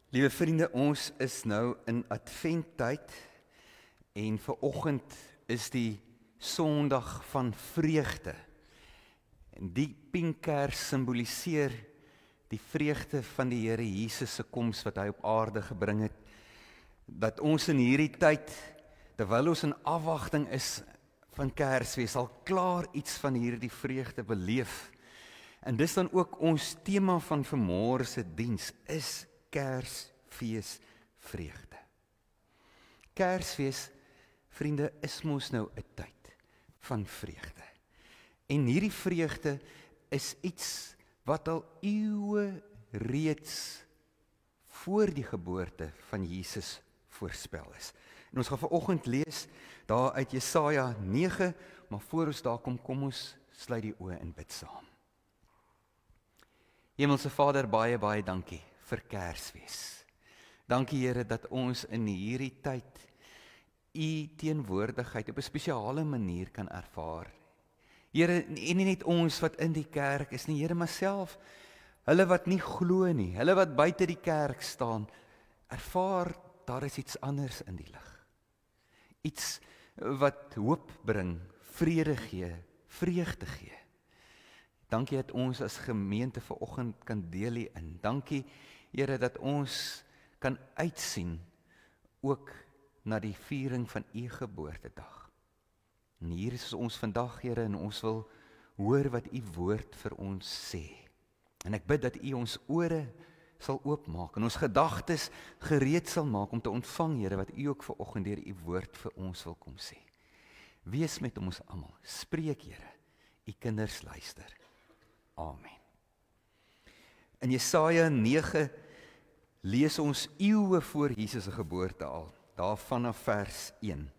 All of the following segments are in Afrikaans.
Liewe vriende, ons is nou in Adventtyd en vanoggend is die Sondag van vreugde. En die pinkers simboliseer die vreugde van die Here Jesus se koms wat hy op aarde gebring het. Dat ons in hierdie tyd, terwyl ons in afwagting is van Kersfees, al klaar iets van hierdie vreugde beleef. En dis dan ook ons tema van vanmôre se diens is Kersfees vreugde. Kersfees, vriende, is mos nou 'n tyd van vreugde. En hierdie vreugde is iets wat al eeue reeds voor die geboorte van Jesus voorspel is. En ons gaan vanoggend lees daar uit Jesaja 9, maar voor ons daar kom ons sluit die oë en bid saam. Hemelse Vader, baie dankie vir Kersfees. Dankie Here dat ons in hierdie tyd U teenwoordigheid op 'n spesiale manier kan ervaar. Here, en nie net ons wat in die kerk is nie, Here, maar self hulle wat nie glo nie, hulle wat buite die kerk staan, ervaar daar is iets anders in die lig. Iets wat hoop bring, vrede gee, vreugde gee. Dankie dat ons as gemeente vanoggend kan deel hierin. Dankie Here dat ons kan uitsien ook na die viering van U geboortedag. En hier is ons vandag, Here, en ons wil hoor wat U woord vir ons sê. En ek bid dat U ons ore sal oopmaak en ons gedagtes gereed sal maak om te ontvang, Here, wat U ook vanoggend deur U woord vir ons wil kom sê. Wees met ons almal. Spreek, Here. U kinders luister. Amen. In Jesaja 9 lees ons eeue voor Jesus se geboorte al, daar vanaf vers 1.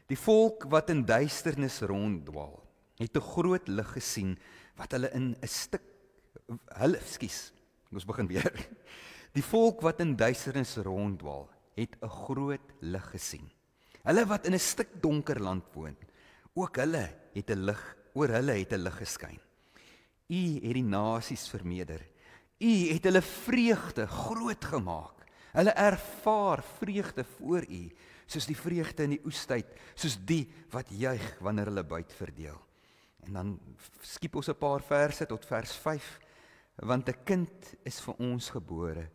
Die volk wat in duisternis ronddwaal, het 'n groot lig gesien wat hulle in 'n stuk ons begin weer. Die volk wat in duisternis ronddwaal, het 'n groot lig gesien. Hulle wat in 'n stuk donker land woon, ook hulle het 'n lig, oor hulle het 'n lig geskyn. U het die nasies vermeerder. U het hulle vreugde groot gemaak. Hulle ervaar vreugde voor U, soos die vreugde in die oestyd, soos die wat juig wanneer hulle buit verdeel. En dan skiep ons 'n paar verse tot vers 5, want 'n kind is vir ons gebore,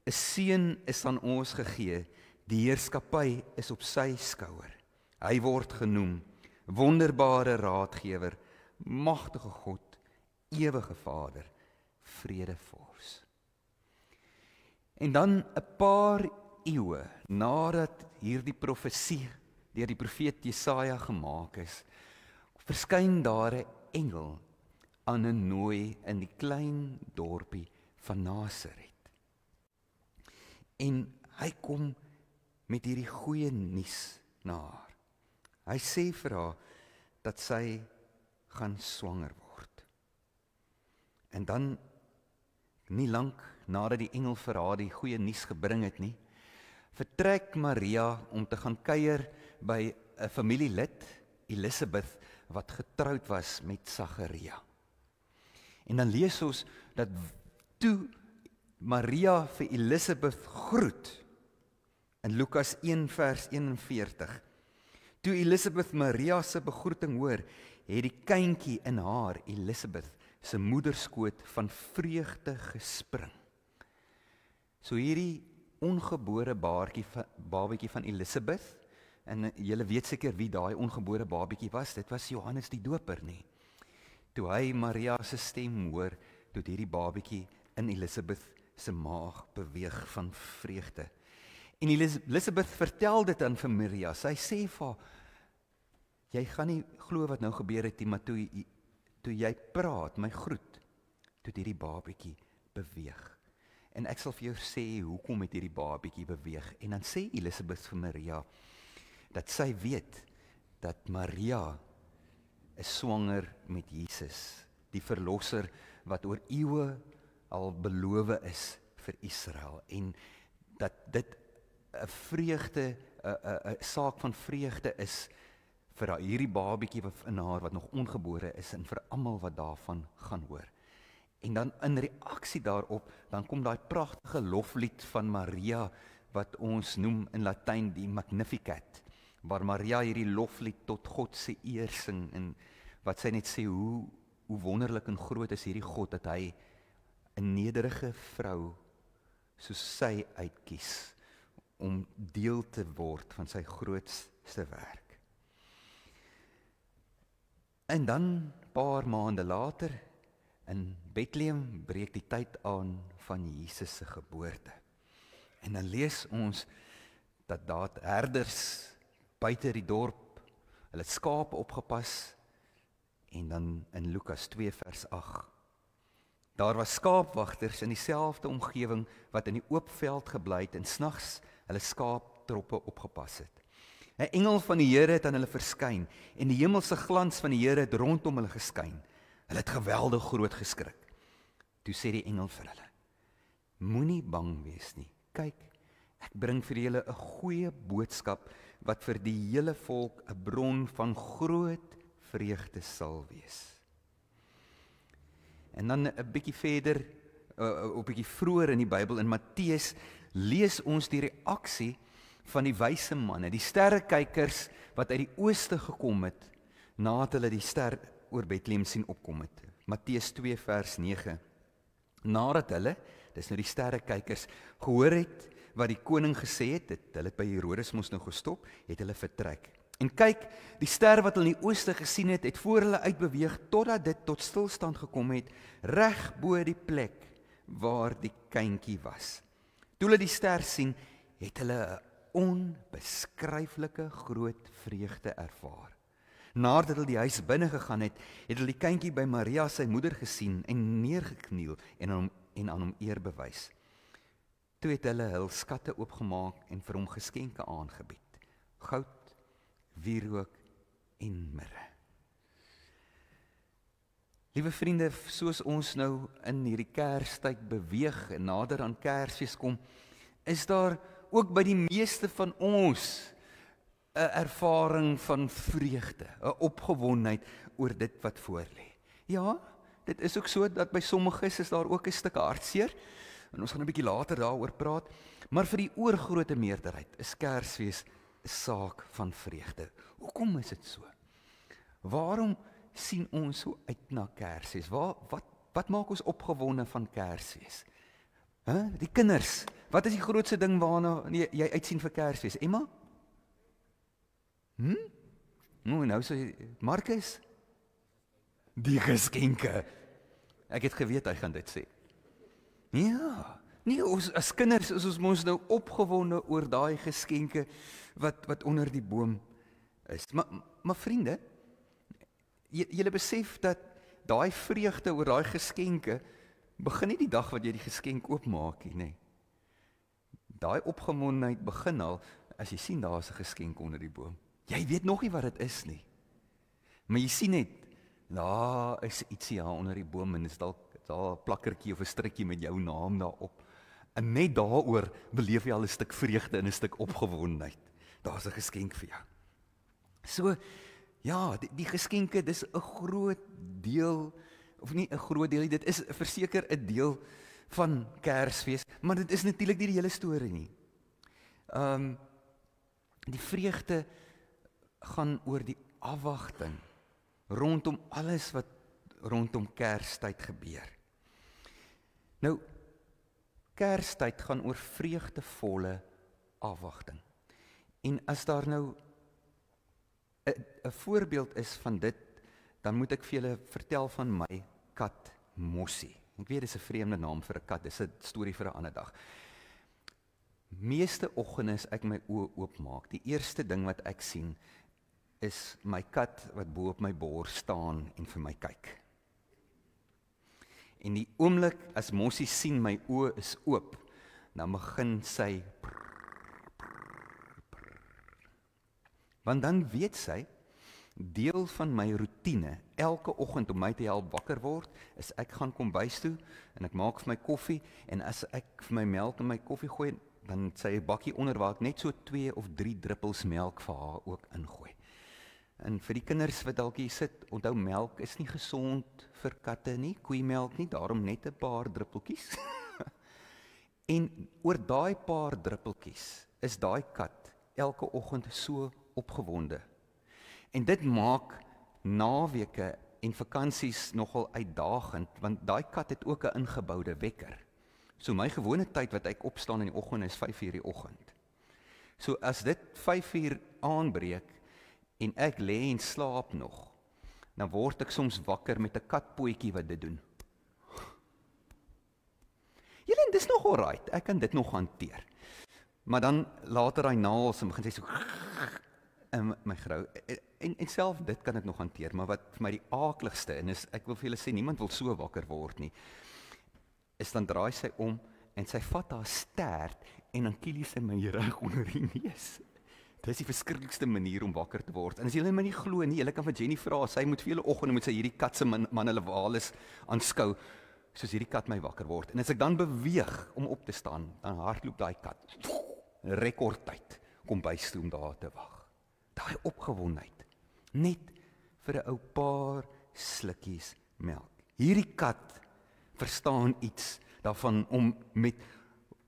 'n seun is aan ons gegee, die heerskappy is op sy skouer. Hy word genoem wonderbare raadgewer, magtige God, ewige Vader, vredevors. En dan 'n paar eeue nadat hierdie profesie deur die profeet Jesaja gemaak is, verskyn daar 'n engel aan 'n nooi in die klein dorpie van Nasaret. En hy kom met hierdie goeie nuus na haar. Hy sê vir haar dat sy gaan swanger word. En dan, nie lank nadat die engel vir haar die goeie nuus gebring het nie, vertrek Maria om te gaan kuier by 'n familielid, Elisabeth, wat getroud was met Sagaria. En dan lees ons dat toe Maria vir Elisabeth groet, in Lukas 1 vers 41, toe Elisabeth Maria se begroeting hoor, het die kindjie in haar, Elisabeth, se moederskoot van vreugde gespring. So hierdie ongebore babatjie van Elisabeth, en julle weet seker wie daai ongebore babatjie was, dit was Johannes die Doper nie. Toe hy Maria se stem hoor, toe hierdie babatjie in Elisabeth se maag beweeg van vreugde. En Elisabeth vertel dit aan vir Maria, sy sê vir haar, jy gaan nie glo wat nou gebeur het nie, maar toe jy praat, my groet, toe hierdie babatjie beweeg. En ek sal vir jou sê, hoekom het hierdie babatjie beweeg. En dan sê Elisabeth vir Maria, dat sy weet, dat Maria is swanger met Jesus, die verlosser, wat oor eeue al beloof is vir Israel. En dat dit 'n vreugde, 'n saak van vreugde is, vir hierdie babatjie in haar wat nog ongebore is en vir almal wat daarvan gaan hoor. En dan in reaksie daarop, dan kom daai pragtige loflied van Maria, wat ons noem in Latyn die Magnificat, waar Maria hierdie loflied tot God se eer sing, en wat sy net sê, hoe wonderlik en groot is hierdie God, dat hy 'n nederige vrou soos sy uitkies, om deel te word van sy grootste werk. En dan, paar maande later, in Bethlehem breek die tyd aan van Jesus se geboorte. En dan lees ons dat daar herders buite die dorp, hulle skape opgepas, en dan in Lukas 2 vers 8. Daar was skaapwagters in dieselfde omgewing wat in die oop veld gebly het en snags hulle skaaptroppe opgepas het. 'n Engel van die Here het aan hulle verskyn en die hemelse glans van die Here het rondom hulle geskyn. Hulle het geweldig groot geskrik. Toe sê die engel vir hulle: Moenie bang wees nie. Kyk, ek bring vir julle 'n goeie boodskap wat vir die hele volk 'n bron van groot vreugde sal wees. En dan 'n bietjie verder, 'n bietjie vroeër in die Bybel, in Matteus, lees ons die reaksie van die wyse manne, die sterrekykers wat uit die ooste gekom het, nadat hulle die ster oor Bethlehem sien opkom het. Matteus 2 vers 9. Nadat hulle, dis nou die sterrekykers, gehoor het wat die koning gesê het, hulle het by Herodes mos nou gestop, het hulle vertrek. En kyk, die ster wat hulle in die ooste gesien het, het voor hulle uitbeweeg totdat dit tot stilstand gekom het, reg bo die plek waar die kindjie was. Toe hulle die ster sien, het hulle 'n onbeskryflike groot vreugde ervaar. Nadat hulle die huis binne gegaan het, het hulle die kindjie by Maria sy moeder gesien en neergekniel en aan hom eer bewys. Toe het hulle hul skatte oopgemaak en vir hom geskenke aangebied: goud, wierook en mirre. Liewe vriende, soos ons nou in hierdie Kerstyd beweeg en nader aan Kersfees kom, is daar ook by die meeste van ons 'n ervaring van vreugde, 'n opgewondenheid oor dit wat voor lê. Ja, dit is ook so dat by sommiges is daar ook 'n stuk hartseer, en ons gaan 'n bietjie later daaroor praat, maar vir die oorgrootste meerderheid is Kersfees 'n saak van vreugde. Hoekom is dit so? Waarom sien ons so uit na Kersfees? Wat maak ons opgewonde van Kersfees? Die kinders, wat is die grootste ding waarna jy uitsien vir Kersfees? Emma? Nou sê Marcus? Die geskenke. Ek het geweet hy gaan dit sê. Ja, nie ons as kinders is ons mos nou opgewonde oor daai geskenke wat onder die boom is. Maar vriende, julle besef dat daai vreugde oor daai geskenke begin nie die dag wat jy die geskenk oopmaak nie, nee. Daai opgewondenheid begin al as jy sien daar is 'n geskenk onder die boom. Jy weet nog nie wat dit is nie. Maar jy sien net, daar is ietsie daar onder die boom en dit is dalk 'n plakkertjie of 'n strikkie met jou naam daarop. En net daaroor beleef jy al 'n stuk vreugde en 'n stuk opgewondenheid. Daar's 'n geskenk vir jou. So, ja, die geskenke, dis 'n groot deel, of nie 'n groot deel, dit is verseker 'n deel van Kersfees, maar dit is natuurlik nie die hele storie nie. Die vreugde gaan oor die afwagting rondom alles wat rondom Kerstyd gebeur. Nou, Kerstyd gaan oor vreugdevolle afwagting. En as daar nou 'n voorbeeld is van dit, dan moet ek vir julle vertel van my kat Mossie. Ek weet dis 'n vreemde naam vir 'n kat, dis 'n storie vir 'n ander dag. Meeste oggende as ek my oë oopmaak, die eerste ding wat ek sien is my kat wat bo op my bors staan en vir my kyk. En die oomblik as Mossie sien my oë is oop, dan begin sy want dan weet sy, deel van my roetine, elke oggend om my te help wakker word, is ek gaan kombuis toe, en ek maak vir my koffie, en as ek vir my melk in my koffie gooi, dan sy 'n bakkie onder waar ek net so 2 of 3 druppels melk vir haar ook ingooi. En vir die kinders wat dalk hier sit, onthou melk is nie gesond vir katte nie, koeimelk nie, daarom net 'n paar druppeltjies. En oor daai paar druppeltjies is daai kat elke oggend so opgewonde. En dit maak naweke en vakansies nogal uitdagend, want daai kat het ook 'n ingeboude wekker. So my gewone tyd wat ek opstaan in die oggend is 5:00 die oggend. So as dit 5:00 aanbreek en ek lê en slaap nog, dan word ek soms wakker met 'n katpootjie wat dit doen. Julle, dis nog alright, ek kan dit nog hanteer. Maar dan later daai naels en begin sy so in my grou. En self dit kan ek nog hanteer, maar wat vir my die aakligste en is, ek wil vir julle sê, niemand wil so wakker word nie, is dan draai sy om en sy vat haar stert en dan kielie sy my reg onder die neus. Dis die verskriklikste manier om wakker te word. En as julle my nie glo nie, julle kan vir Jenny vra, sy moet vir julle oggende moet sy hierdie kat se manelewales aanskou, soos hierdie kat my wakker word. En as ek dan beweeg om op te staan, dan hardloop daai kat. Rekordtyd kom bystoom daar te wag. Daai opgewondenheid, net vir 'n ou paar slukkies melk. Hierdie kat verstaan iets daarvan om met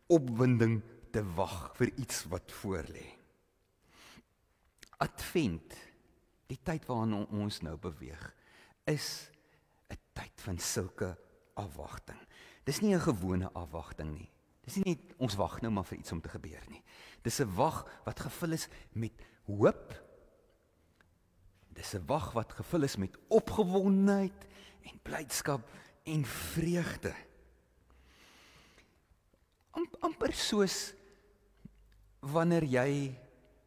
opwinding te wag vir iets wat voor lê. Advent, die tyd waarna ons nou beweeg, is 'n tyd van sulke afwagting. Dis nie 'n gewone afwagting nie. Dis nie net ons wag nou maar vir iets om te gebeur nie. Dis 'n wag wat gevul is met hoop. Dis 'n wag wat gevul is met opgewondenheid en blydskap en vreugde. Amper soos wanneer jy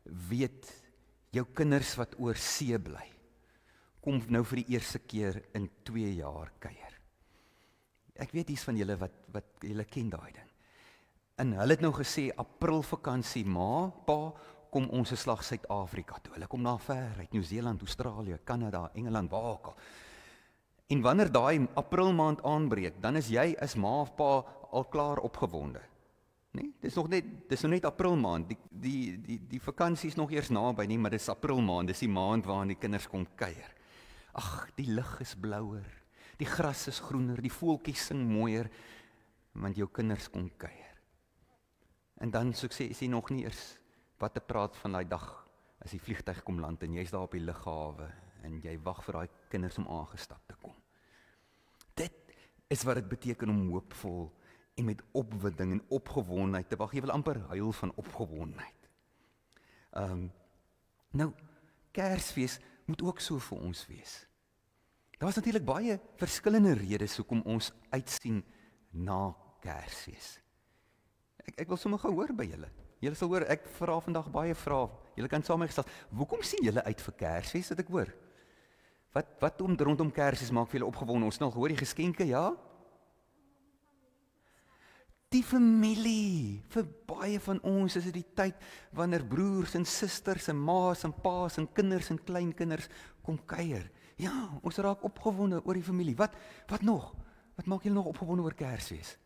weet jou kinders wat oor see bly, kom nou vir die eerste keer in 2 jaar kuier. Ek weet iets van julle wat julle ken daai ding. En hulle het nou gesê April vakansie, pa, kom ons 'n slag Suid-Afrika toe. Hulle kom daar ver uit, Nieu-Seeland, Australië, Kanada, Engeland, waar ook al. En wanneer daai April maand aanbreek, dan is jy as ma of pa al klaar opgewonde. Nee, dis nog net April maand. Die vakansie is nog eers naby nie, maar dis April maand, dis die maand waarin die kinders kom kuier. Ag, die lug is blouer, die gras is groener, die voeltjies sing mooier, want jou kinders kom kuier. En dan so ek sê, is jy nog nie eers wat te praat van daai dag as die vliegtuig kom land en jy's daar op die lughawe en jy wag vir daai kinders om aangestap te kom. Dit is wat dit beteken om hoopvol en met opwinding en opgewondenheid te wag. Jy wil amper huil van opgewondenheid. Nou, Kersfees moet ook so vir ons wees. Daar was natuurlik baie verskillende redes hoekom ons uitsien na Kersfees. Ek wil sommer gou hoor by julle. Julle sal hoor, ek vra vandag baie vrae. Julle kan saam met my gesels. Hoekom sien julle uit vir Kersfees, het ek hoor? Wat rondom Kersfees maak vir julle opgewonde? Ons nou gehoor die geskenke, ja? Die familie. Vir baie van ons is dit die tyd wanneer broers en susters en ma's en pa's en kinders en kleinkinders kom kuier. Ja, ons raak opgewonde oor die familie. Wat nog? Wat maak julle nog opgewonde oor Kersfees?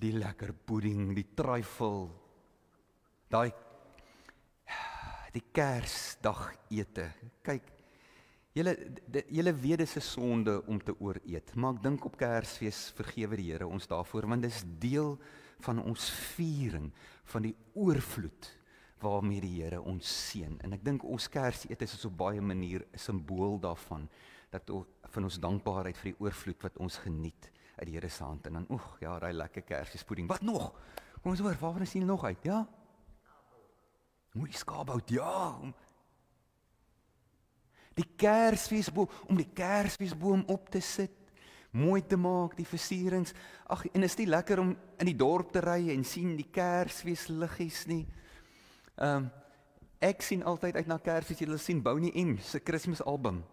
Die lekker pudding, die trifle, die Kersdagete. Kyk, julle weet dis 'n sonde om te ooreet, maar ek dink op Kersfees vergewe die Here ons daarvoor, want dis deel van ons viering van die oorvloed waarmee die Here ons seën. En ek dink ons Kersete is op baie manier 'n simbool daarvan, van ons dankbaarheid vir die oorvloed wat ons geniet uit die Here se hand. En dan, ja, daai lekker Kersfeespudding. Wat nog? Kom ons hoor, waarvan sien julle nog uit? Ja? Mooi skaaphout, ja. Die Kersfeesboom, om die Kersfeesboom op te sit, mooi te maak, die versierings. Ag, en is nie lekker om in die dorp te ry en sien die Kersfeesliggies nie. Ek sien altyd uit na Kersfees, julle sien Bonnie M se Kersfeesalbum.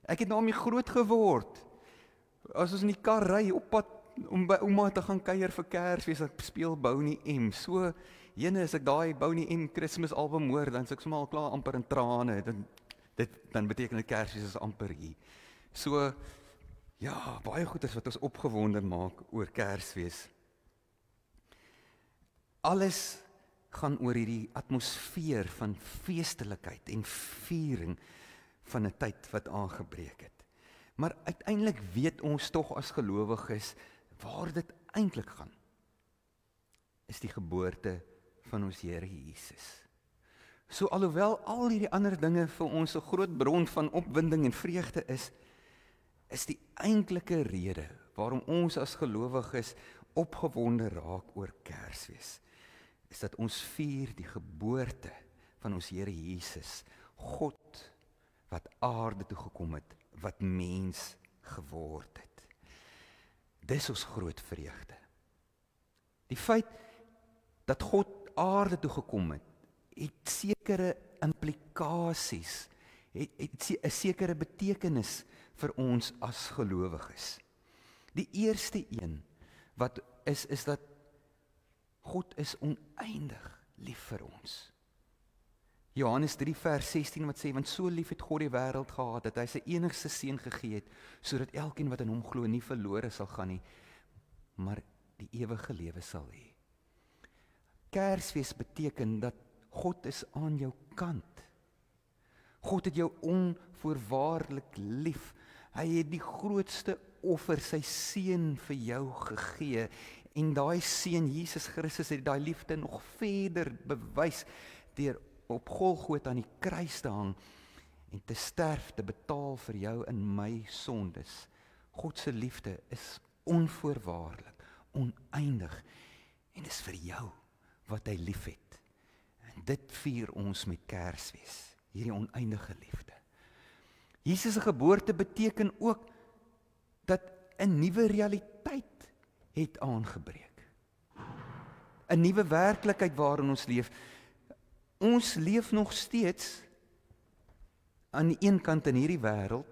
Ek het daarmee groot geword. As ons in die kar ry op pad om by ouma te gaan kuier vir Kersfees, ek speel Bonnie M. So, as ek daai Bonnie M Kersfeesalbum hoor, dan is ek sommer al klaar amper in trane. Dan beteken dit Kersfees is amper hier. So, ja, baie goeders wat ons opgewonde maak oor Kersfees. Alles gaan oor hierdie atmosfeer van feestelikheid en viering van 'n tyd wat aangebreek het. Maar uiteindelik weet ons tog as gelowiges waar dit eintlik gaan. Is die geboorte van ons Here Jesus. So alhoewel al hierdie ander dinge vir ons 'n groot bron van opwinding en vreugde is die eintlike rede waarom ons as gelowiges opgewonde raak oor Kersfees, is dat ons vier die geboorte van ons Here Jesus, God wat aarde toe gekom het, wat mens geword het. Dis ons groot vreugde. Die feit dat God aarde toe gekom het sekere implikasies, het 'n sekere betekenis vir ons as gelowiges. Die eerste een wat is dat God is oneindig lief vir ons. Johannes 3 vers 16 wat sê, want so lief het God die wêreld gehad, dat hy sy enigste seun gegee het, sodat elkeen wat in hom glo nie verlore sal gaan nie, maar die ewige lewe sal hê. Kersfees beteken dat God is aan jou kant. God het jou onvoorwaardelik lief. Hy het die grootste offer, sy seun vir jou gegee, en daai seun Jesus Christus het daai liefde nog verder bewys deur op Golgotha aan die kruis te hang en te sterf, te betaal vir jou en my sondes. God se liefde is onvoorwaardelik, oneindig, en is vir jou wat hy liefhet. En dit vier ons met Kersfees, hierdie oneindige liefde. Jesus se geboorte beteken ook dat 'n nuwe realiteit het aangebreek. 'n Nuwe werklikheid waarin ons leef. Ons leef nog steeds aan die een kant in hierdie wêreld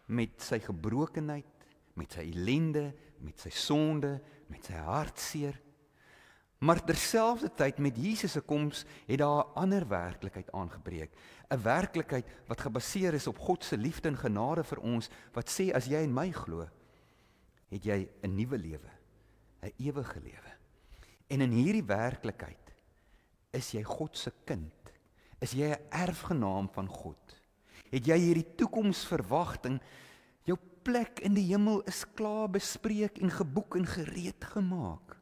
met sy gebrokenheid, met sy ellende, met sy sonde, met sy hartseer. Maar terselfdertyd met Jesus se koms het daar 'n ander werklikheid aangebreek. 'n Werklikheid wat gebaseer is op God se liefde en genade vir ons, wat sê as jy in my glo, het jy 'n nuwe lewe, 'n ewige lewe. En in hierdie werklikheid is jy God se kind. Is jy 'n erfgenaam van God. Het jy hierdie toekomsverwagting, jou plek in die hemel is klaar bespreek en geboek en gereed gemaak.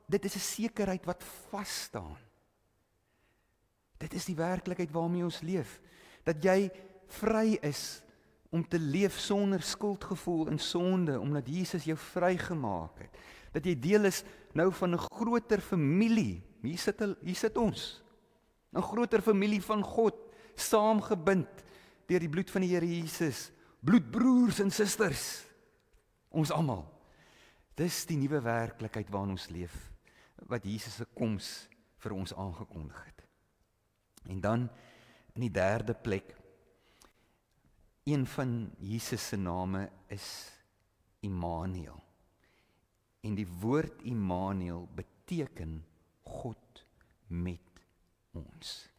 Dit is 'n sekerheid wat vas staan. Dit is die werklikheid waarmee ons leef. Dat jy vry is om te leef sonder skuldgevoel en sonde, omdat Jesus jou vrygemaak het. Dat jy deel is nou van 'n groter familie. Hier sit ons. 'n Groter familie van God, saamgebind deur die bloed van die Here Jesus. Bloedbroers en susters. Ons almal. Dis die nuwe werklikheid waarin ons leef, wat Jesus se koms vir ons aangekondig het. En dan in die derde plek, een van Jesus se name is Immanuel. En die woord Immanuel beteken God met ons.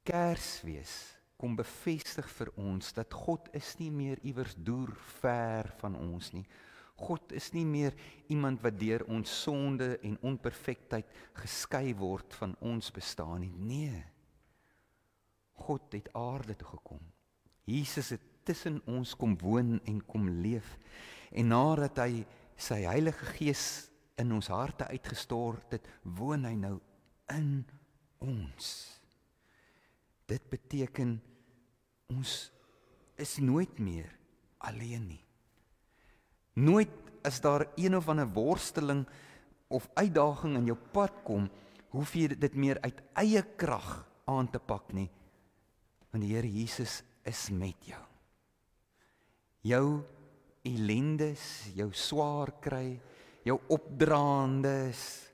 Kersfees kom bevestig vir ons dat God is nie meer iewers deur ver van ons nie. God is nie meer iemand wat deur ons sonde en onperfektheid geskei word van ons bestaan nie. Nee. God het aarde toe gekom. Jesus het tussen ons kom woon en kom leef. En nadat hy sy Heilige Gees in ons harte uitgestort het, woon hy nou in ons. Dit beteken ons is nooit meer alleen nie. Nooit as daar een of ander worsteling of uitdaging in jou pad kom, hoef jy dit meer uit eie krag aan te pak nie, want die Here Jesus is met jou. Jou ellendes, jou swaar kry, jou opdraandes,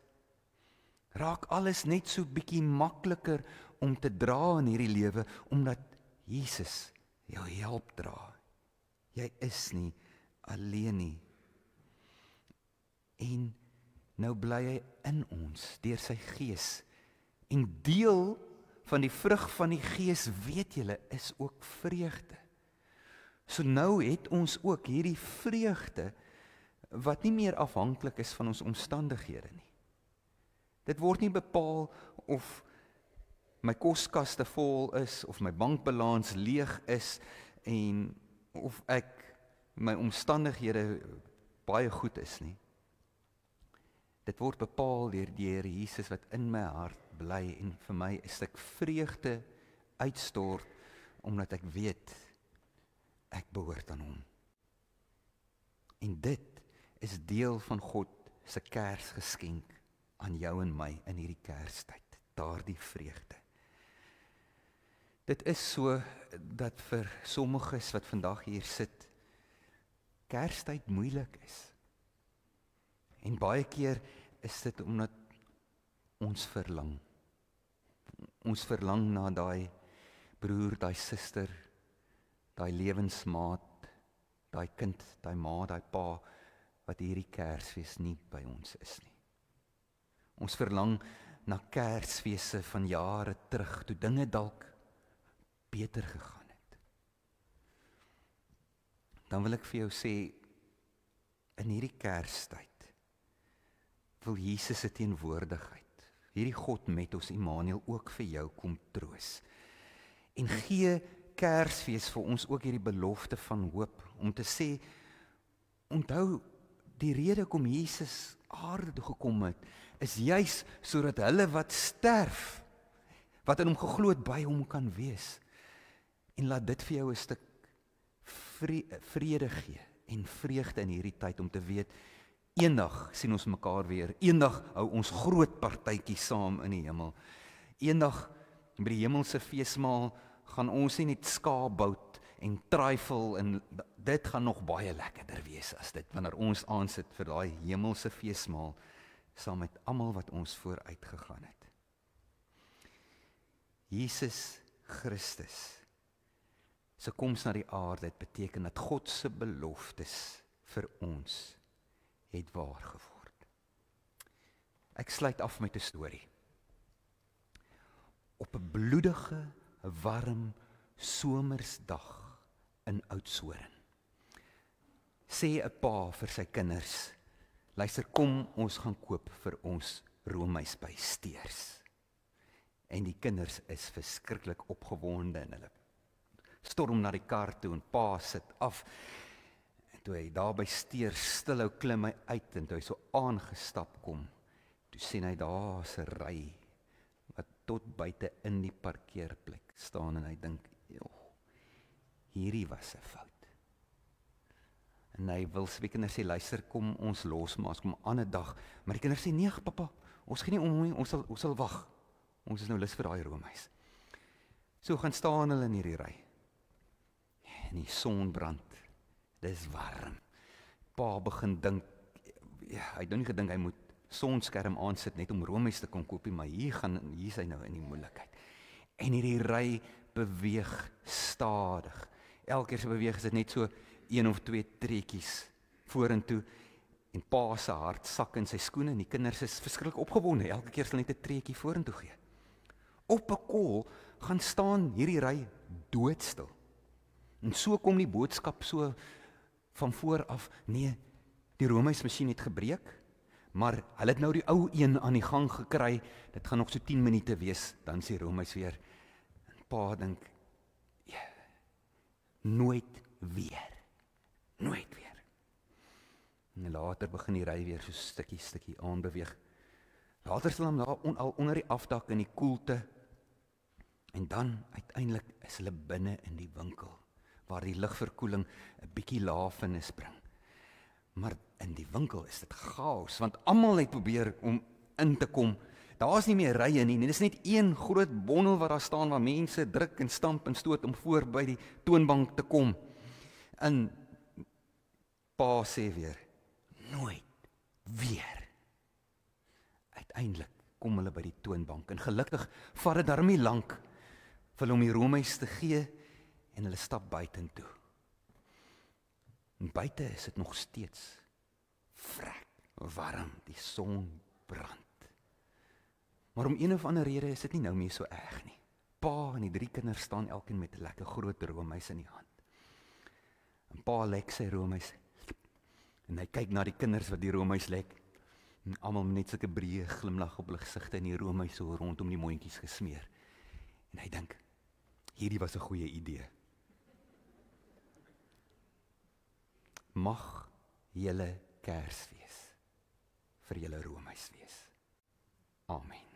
raak alles net so bietjie makliker om te dra in hierdie lewe, omdat Jesus jou help dra. Jy is nie alleen nie. En nou bly hy in ons deur sy Gees. En deel van die vrug van die Gees, weet julle, is ook vreugde. So nou het ons ook hierdie vreugde wat nie meer afhanklik is van ons omstandighede nie. Dit word nie bepaal of my koskaste vol is, of my bankbalans leeg is, en of ek my omstandighede baie goed is nie. Dit word bepaal deur die Here Jesus wat in my hart bly, en vir my 'n stuk vreugde uitstort, omdat ek weet, ek behoort aan hom. En dit is deel van God se Kersgeskenk aan jou en my in hierdie Kerstyd, daardie vreugde. Dit is so dat vir sommiges wat vandag hier sit, Kerstyd moeilik is. En baie keer is dit omdat ons verlang. Ons verlang na daai broer, daai suster, daai lewensmaat, daai kind, daai ma, daai pa, wat hierdie Kersfees nie by ons is nie. Ons verlang na Kersfeeste van jare terug, toe dinge dalk beter gegaan het. Dan wil ek vir jou sê, in hierdie Kerstyd wil Jesus se teenwoordigheid, hierdie God met ons, Immanuel, ook vir jou kom troos. En gee Kersfees vir ons ook hierdie belofte van hoop, om te sê, onthou, die rede kom Jesus aarde toe gekom het, is juis sodat hulle wat sterf, wat in hom geglo het, by hom kan wees. En laat dit vir jou 'n stuk vrede gee en vreugde in hierdie tyd, om te weet, eendag sien ons mekaar weer, eendag hou ons groot partytjie saam in die hemel. Eendag by die hemelse feesmaal gaan ons nie net skaapbout en trifle, en dit gaan nog baie lekkerder wees as dit, wanneer ons aansit vir daai hemelse feesmaal, saam met almal wat ons vooruit gegaan het. Jesus Christus se koms na die aarde, het beteken dat God se beloftes vir ons het waar geword. Ek sluit af met 'n storie. Op 'n bloedige, warm somersdag in Oudtshoorn, sê 'n pa vir sy kinders, luister, kom, ons gaan koop vir ons roomys by Steers. En die kinders is verskriklik opgewonde, en hulle storm na die kar toe, en pa sit af. En toe hy daar by Steers stilhou, klim hy uit, en toe hy so aangestap kom, toe sien hy daar's 'n ry wat tot buite in die parkeerplek staan, en hy dink, hierdie was 'n fout. En hy wil sy kinders sê, luister, kom ons los, maar ons kom 'n ander dag. Maar die kinders sê, nee pappa, ons gaan nie om nie, ons sal wag. Ons is nou lus vir daai roomys. So gaan staan hulle in hierdie ry. En die son brand. Dis warm. Pa begin dink, hy het nou nie gedink hy moet sonskerm aansit net om roomys te kon koop, maar hier is hy nou in die moeilikheid. En hierdie ry beweeg stadig. Elke keer se beweeg is dit net so 1 of 2 trekkies vorentoe, en pa se hart sak in sy skoene, en die kinders is verskriklik opgewonde, elke keer sal net 'n trekkie vorentoe gee. Op 'n kol gaan staan hierdie ry doodstil. En so kom die boodskap so van voor af, nee, die roomysmasjien het gebreek, maar hulle het nou die ou een aan die gang gekry, dit gaan nog so 10 minute wees, dan is die roomys weer. En pa dink, nooit weer. Nooit weer. En later begin die ry weer so stukkie aanbeweeg. Later sal hom daar al onder die afdak in die koelte. En dan uiteindelik is hulle binne in die winkel, waar die lugverkoeling 'n bietjie lafenis bring. Maar in die winkel is dit chaos, want almal het probeer om in te kom. Daar's nie meer rye nie, dit is net een groot bondel wat daar staan, waar mense druk en stamp en stoot om voor by die toonbank te kom. En pa sê weer, nooit weer. Uiteindelik kom hulle by die toonbank, en gelukkig vat dit daarmee lank vir hulle om die roomys te gee, en hulle stap buitentoe. En buite is dit nog steeds vrek warm, die son brand. Maar om een of ander rede is dit nie nou meer so erg nie. Pa en die 3 kinders staan elkeen met 'n lekker groot roomys in die hand. En pa lek sy roomys, en hy kyk na die kinders wat die roomys lek, En almal met net sulke breë glimlag op hulle gesigte in die roomhuis so rondom die mondjies gesmeer. En hy dink, hierdie was 'n goeie idee. Mag julle Kersfees vir julle roomhuis wees. Amen.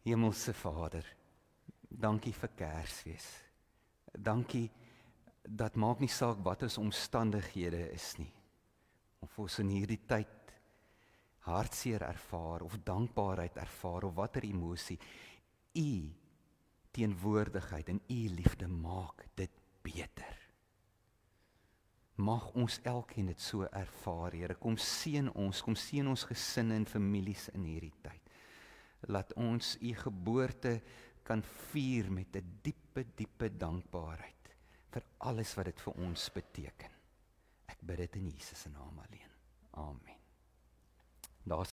Hemelse Vader, dankie vir Kersfees. Dankie dat maak nie saak wat ons omstandighede is nie. Of ons in hierdie tyd hartseer ervaar of dankbaarheid ervaar of watter emosie, U teenwoordigheid en U liefde maak dit beter. Mag ons elkeen dit so ervaar, Here. Kom seën ons gesinne en families in hierdie tyd. Laat ons U geboorte kan vier met 'n diepe dankbaarheid vir alles wat dit vir ons beteken. Ek bid dit in Jesus se naam alleen. Amen. Daar's